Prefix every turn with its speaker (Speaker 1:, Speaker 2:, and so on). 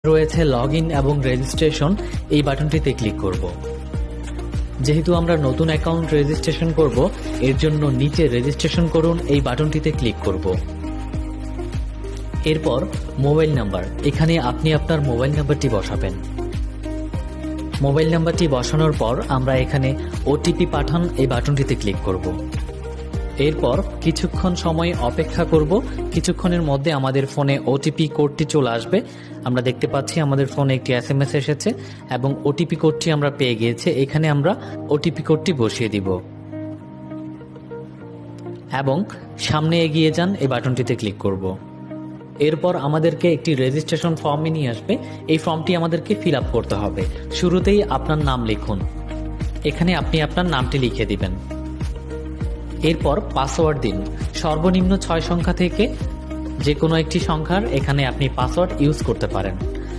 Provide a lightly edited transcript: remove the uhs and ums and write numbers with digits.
Speaker 1: রয়েছে log in এবং registration, এই বাটনটিতে ক্লিক করব। যেহেতু আমরা নতুন অ্যাকাউন্ট রেজিস্ট্রেশন করব, এর জন্য নিচে রেজিস্ট্রেশন করুন এই বাটনটিতে ক্লিক করব। এরপর মোবাইল নাম্বার, এখানে আপনি আপনার মোবাইল নাম্বারটি বসাবেন। মোবাইল নাম্বারটি বসানোর পর আমরা এখানে ওটিপি পাঠান এই বাটনটিতে ক্লিক করব। এরপর কিছুক্ষণ সময় অপেক্ষা করব। কিছুক্ষণের মধ্যে আমাদের ফোনে ওটিপি কোডটি চলে আসবে। আমরা দেখতে পাচ্ছি আমাদের ফোনে একটি এসএমএস এসেছে এবং ওটিপি কোডটি আমরা পেয়ে গিয়েছি। এখানে আমরা ওটিপি কোডটি বসিয়ে দিব এবং সামনে এগিয়ে যান এই বাটনটিতে ক্লিক করব। এরপর আমাদেরকে একটি রেজিস্ট্রেশন ফর্মে নিয়ে আসবে। এই ফর্মটি আমাদেরকে ফিল আপ করতে হবে। শুরুতেই আপনার নাম লিখুন, এখানে আপনি আপনার নামটি লিখে দিবেন। এরপর পাসওয়ার্ড দিন। সর্বনিম্ন 6 সংখ্যা থেকে যে কোনো একটি সংখ্যার এখানে আপনি পাসওয়ার্ড ইউজ করতে পারেন।